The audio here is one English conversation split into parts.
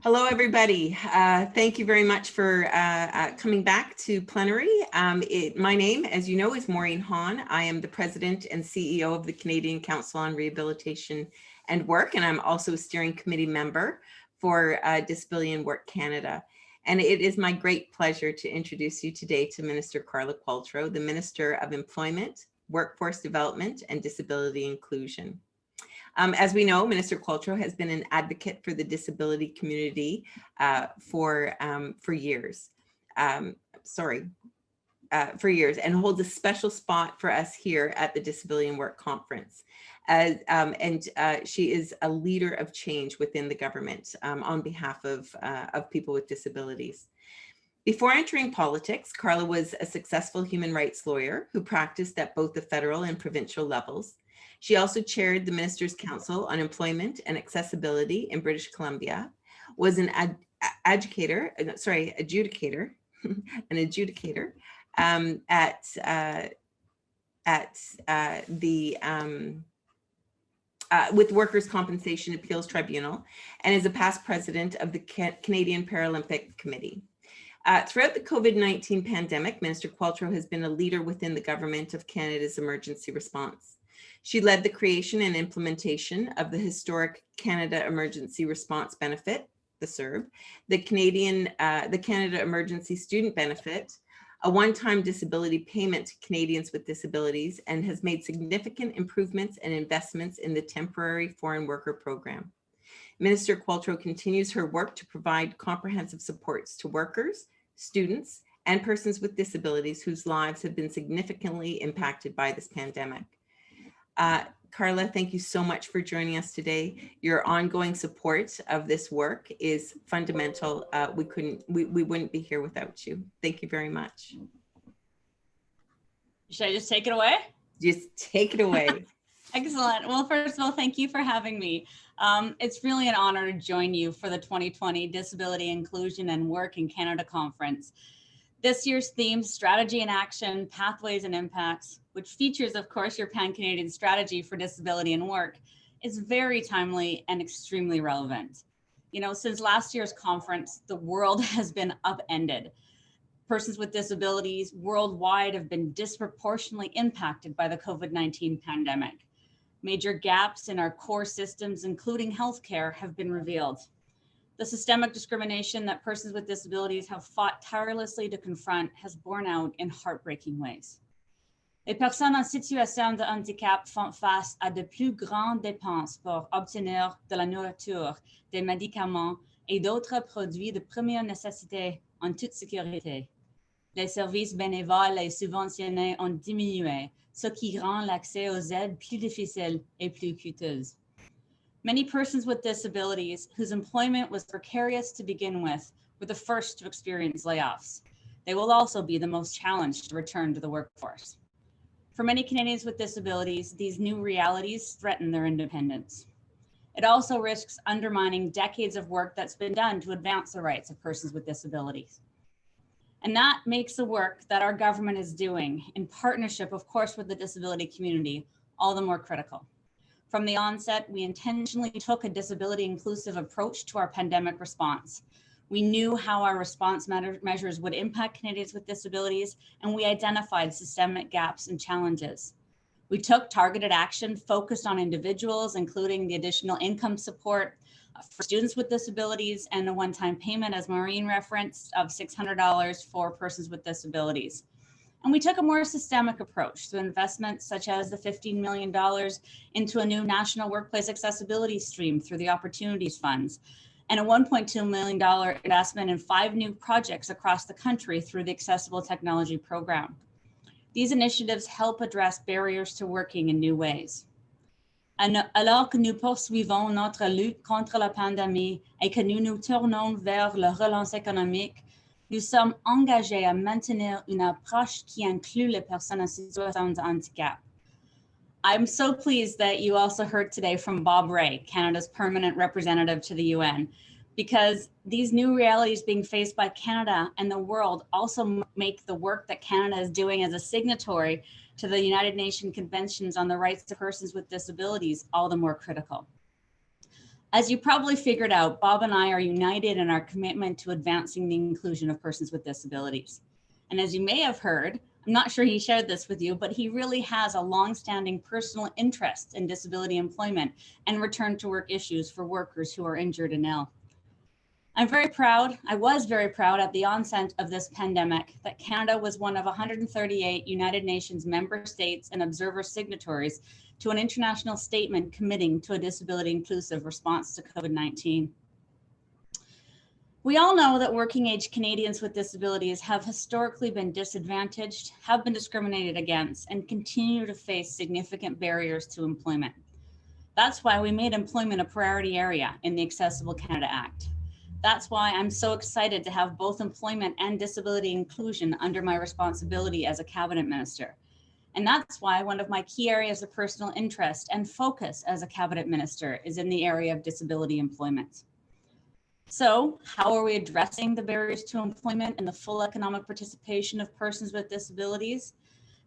Hello, everybody. Thank you very much for coming back to plenary. My name, as you know, is Maureen Haan. I am the President and CEO of the Canadian Council on Rehabilitation and Work, and I'm also a steering committee member for Disability and Work Canada. And it is my great pleasure to introduce you today to Minister Carla Qualtrough, the Minister of Employment, Workforce Development and Disability Inclusion. As we know, Minister Qualtrough has been an advocate for the disability community for years, and holds a special spot for us here at the Disability and Work Conference. She is a leader of change within the government on behalf of people with disabilities. Before entering politics, Carla was a successful human rights lawyer who practiced at both the federal and provincial levels. She also chaired the Minister's Council on Employment and Accessibility in British Columbia, was an adjudicator with Workers' Compensation Appeals Tribunal, and is a past president of the Canadian Paralympic Committee. Throughout the COVID-19 pandemic, Minister Qualtrough has been a leader within the Government of Canada's emergency response. She led the creation and implementation of the historic Canada Emergency Response Benefit, the CERB, the Canada Emergency Student Benefit, a one-time disability payment to Canadians with disabilities, and has made significant improvements and investments in the temporary foreign worker program. Minister Qualtrough continues her work to provide comprehensive supports to workers, students, and persons with disabilities whose lives have been significantly impacted by this pandemic. Carla, thank you so much for joining us today. Your ongoing support of this work is fundamental. We wouldn't be here without you. Thank you very much. Should I just take it away? Just take it away. Excellent. Well, first of all, thank you for having me. It's really an honor to join you for the 2020 Disability Inclusion and Work in Canada Conference. This year's theme, Strategy and Action, Pathways and Impacts, which features, of course, your Pan-Canadian strategy for disability and work, is very timely and extremely relevant. You know, since last year's conference, the world has been upended. Persons with disabilities worldwide have been disproportionately impacted by the COVID-19 pandemic. Major gaps in our core systems, including healthcare, have been revealed. The systemic discrimination that persons with disabilities have fought tirelessly to confront has borne out in heartbreaking ways. Les personnes en situation de handicap font face à de plus grandes dépenses pour obtenir de la nourriture, des médicaments et d'autres produits de première nécessité en toute sécurité. Les services bénévoles et subventionnés ont diminué, ce qui rend l'accès aux aides plus difficile et plus coûteuse. Many persons with disabilities whose employment was precarious to begin with were the first to experience layoffs. They will also be the most challenged to return to the workforce. For many Canadians with disabilities, these new realities threaten their independence. It also risks undermining decades of work that's been done to advance the rights of persons with disabilities. And that makes the work that our government is doing in partnership, of course, with the disability community, all the more critical. From the onset, we intentionally took a disability inclusive approach to our pandemic response. We knew how our response measures would impact Canadians with disabilities, and we identified systemic gaps and challenges. We took targeted action focused on individuals, including the additional income support for students with disabilities and a one-time payment, as Maureen referenced, of $600 for persons with disabilities. And we took a more systemic approach to investments such as the $15 million into a new national workplace accessibility stream through the Opportunities Funds, and a $1.2 million investment in 5 new projects across the country through the Accessible Technology Program. These initiatives help address barriers to working in new ways. Alors que nous poursuivons notre lutte contre la pandémie et que nous nous tournons vers la relance économique, nous sommes engagés à maintenir une approche qui inclut les personnes en situation de handicap. I'm so pleased that you also heard today from Bob Ray, Canada's permanent representative to the UN, because these new realities being faced by Canada and the world also make the work that Canada is doing as a signatory to the United Nations Conventions on the Rights of Persons with Disabilities all the more critical. As you probably figured out, Bob and I are united in our commitment to advancing the inclusion of persons with disabilities. And as you may have heard, I'm not sure he shared this with you, but he really has a longstanding personal interest in disability employment and return to work issues for workers who are injured and ill. I was very proud at the onset of this pandemic that Canada was one of 138 United Nations member states and observer signatories to an international statement committing to a disability inclusive response to COVID-19. We all know that working age Canadians with disabilities have historically been disadvantaged, have been discriminated against, and continue to face significant barriers to employment. That's why we made employment a priority area in the Accessible Canada Act. That's why I'm so excited to have both employment and disability inclusion under my responsibility as a cabinet minister. And that's why one of my key areas of personal interest and focus as a cabinet minister is in the area of disability employment. So how are we addressing the barriers to employment and the full economic participation of persons with disabilities,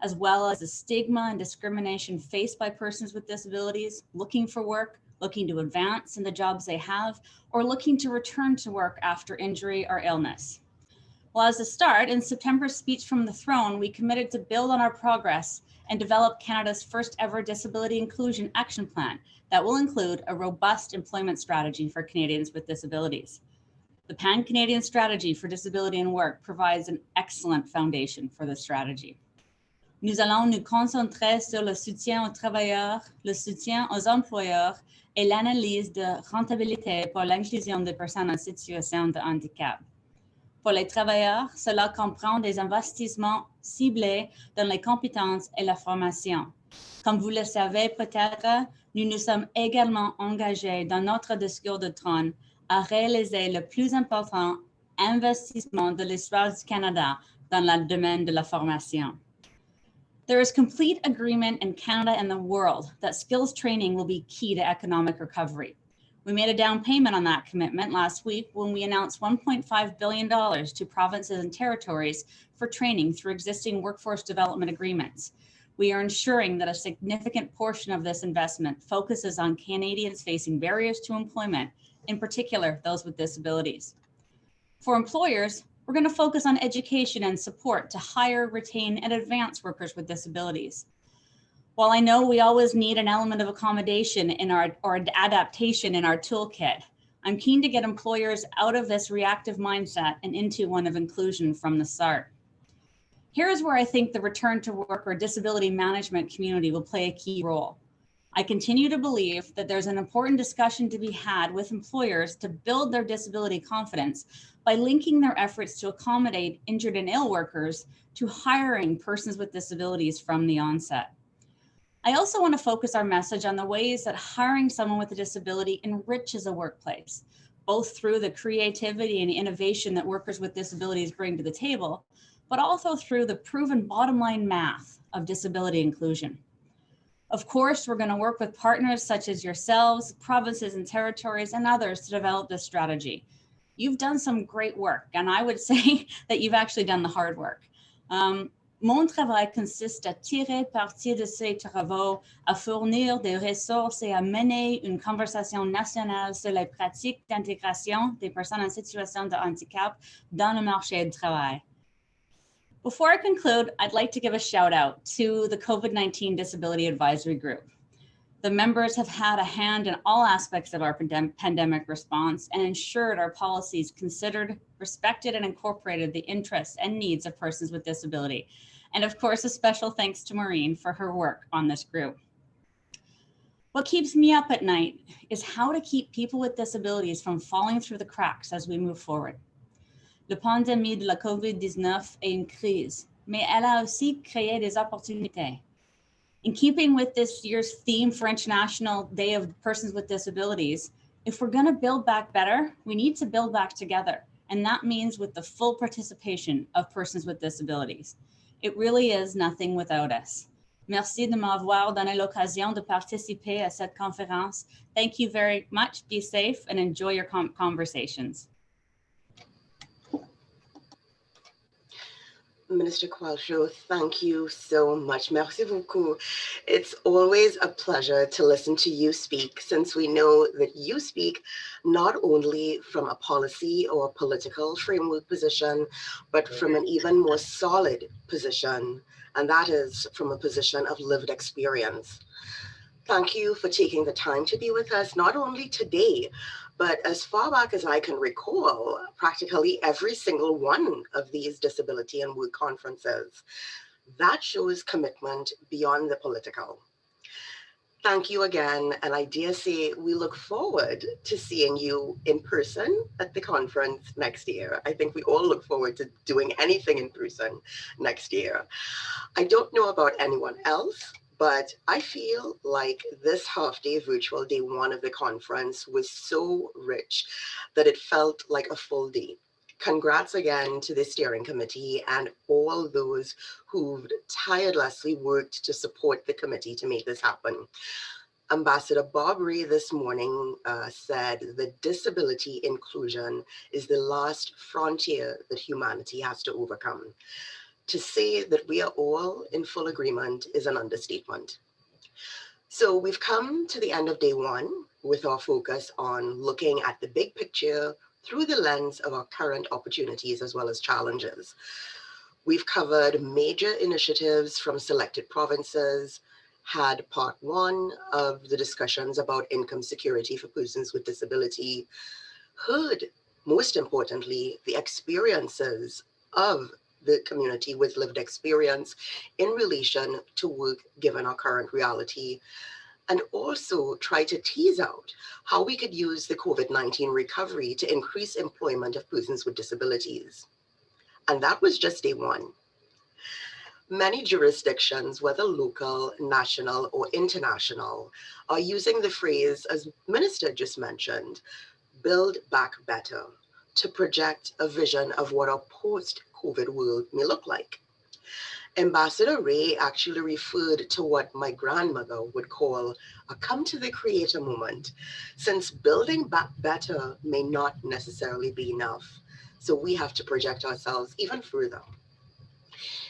as well as the stigma and discrimination faced by persons with disabilities looking for work, looking to advance in the jobs they have, or looking to return to work after injury or illness? Well, as a start, in September's speech from the throne, we committed to build on our progress and develop Canada's first ever disability inclusion action plan that will include a robust employment strategy for Canadians with disabilities. The Pan-Canadian Strategy for Disability and Work provides an excellent foundation for this strategy. Nous allons nous concentrer sur le soutien aux travailleurs, le soutien aux employeurs et l'analyse de rentabilité pour l'inclusion des personnes en situation de handicap. Pour les travailleurs, cela comprend des investissements ciblés dans les compétences et la formation. Comme vous le savez peut-être, nous nous sommes également engagés dans notre discours de trône à réaliser le plus important investissement de l'histoire du Canada dans le domaine de la formation. There is complete agreement in Canada and the world that skills training will be key to economic recovery. We made a down payment on that commitment last week when we announced $1.5 billion to provinces and territories for training through existing workforce development agreements. We are ensuring that a significant portion of this investment focuses on Canadians facing barriers to employment, in particular those with disabilities. For employers, we're going to focus on education and support to hire, retain, and advance workers with disabilities. While I know we always need an element of accommodation or adaptation in our toolkit, I'm keen to get employers out of this reactive mindset and into one of inclusion from the start. Here's where I think the return to work or disability management community will play a key role. I continue to believe that there's an important discussion to be had with employers to build their disability confidence by linking their efforts to accommodate injured and ill workers to hiring persons with disabilities from the onset. I also want to focus our message on the ways that hiring someone with a disability enriches a workplace, both through the creativity and innovation that workers with disabilities bring to the table, but also through the proven bottom line math of disability inclusion. Of course, we're going to work with partners such as yourselves, provinces and territories, and others to develop this strategy. You've done some great work, and I would say that you've actually done the hard work. Mon travail consiste à tirer parti de ces travaux, à fournir des ressources et à mener une conversation nationale sur les pratiques d'intégration des personnes en situation de handicap dans le marché du travail. Before I conclude, I'd like to give a shout out to the COVID-19 Disability Advisory Group. The members have had a hand in all aspects of our pandemic response and ensured our policies considered, respected, and incorporated the interests and needs of persons with disability. And of course, a special thanks to Maureen for her work on this group. What keeps me up at night is how to keep people with disabilities from falling through the cracks as we move forward. La pandémie de la COVID-19 est une crise, mais elle a aussi créé des opportunités. In keeping with this year's theme for International Day of Persons with Disabilities, if we're going to build back better, we need to build back together. And that means with the full participation of persons with disabilities. It really is nothing without us. Merci de m'avoir donné l'occasion de participer à cette conférence. Thank you very much. Be safe and enjoy your conversations. Minister Qualtrough, thank you so much. Merci beaucoup. It's always a pleasure to listen to you speak, since we know that you speak not only from a policy or political framework position, but from an even more solid position, and that is from a position of lived experience. Thank you for taking the time to be with us, not only today, but as far back as I can recall, practically every single one of these disability and work conferences. That shows commitment beyond the political. Thank you again, and I dare say we look forward to seeing you in person at the conference next year. I think we all look forward to doing anything in person next year. I don't know about anyone else, but I feel like this half-day virtual day one of the conference was so rich that it felt like a full day. Congrats again to the steering committee and all those who've tirelessly worked to support the committee to make this happen. Ambassador Bob Ray this morning said that disability inclusion is the last frontier that humanity has to overcome. To say that we are all in full agreement is an understatement. So we've come to the end of day one with our focus on looking at the big picture through the lens of our current opportunities as well as challenges. We've covered major initiatives from selected provinces, had part one of the discussions about income security for persons with disability, heard, most importantly, the experiences of the community with lived experience in relation to work given our current reality, and also try to tease out how we could use the COVID-19 recovery to increase employment of persons with disabilities. And that was just day one. Many jurisdictions, whether local, national, or international, are using the phrase, as Minister just mentioned, build back better, to project a vision of what our post-COVID world may look like. Ambassador Ray actually referred to what my grandmother would call a come to the creator moment, since building back better may not necessarily be enough. So we have to project ourselves even further.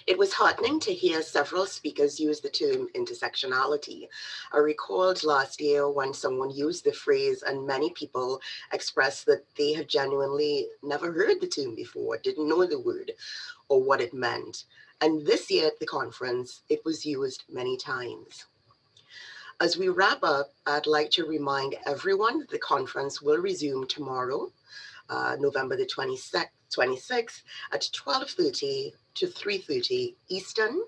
It was heartening to hear several speakers use the term intersectionality. I recalled last year when someone used the phrase and many people expressed that they had genuinely never heard the term before, didn't know the word or what it meant. And this year at the conference, it was used many times. As we wrap up, I'd like to remind everyone that the conference will resume tomorrow, November the 26th at 12:30 to 3:30 Eastern.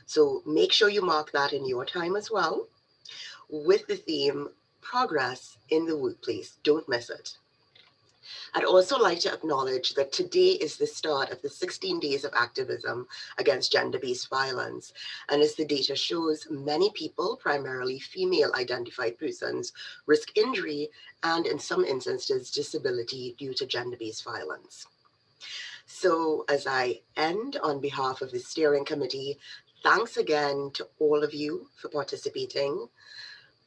So make sure you mark that in your time as well, with the theme, Progress in the Workplace. Don't miss it. I'd also like to acknowledge that today is the start of the 16 days of activism against gender-based violence. And as the data shows, many people, primarily female identified persons, risk injury and in some instances, disability due to gender-based violence. So as I end on behalf of the steering committee, thanks again to all of you for participating.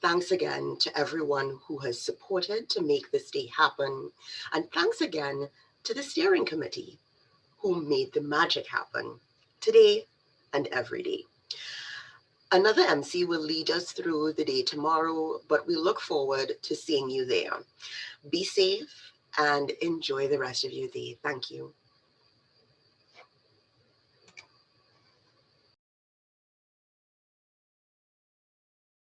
Thanks again to everyone who has supported to make this day happen. And thanks again to the steering committee who made the magic happen today and every day. Another MC will lead us through the day tomorrow, but we look forward to seeing you there. Be safe and enjoy the rest of your day. Thank you.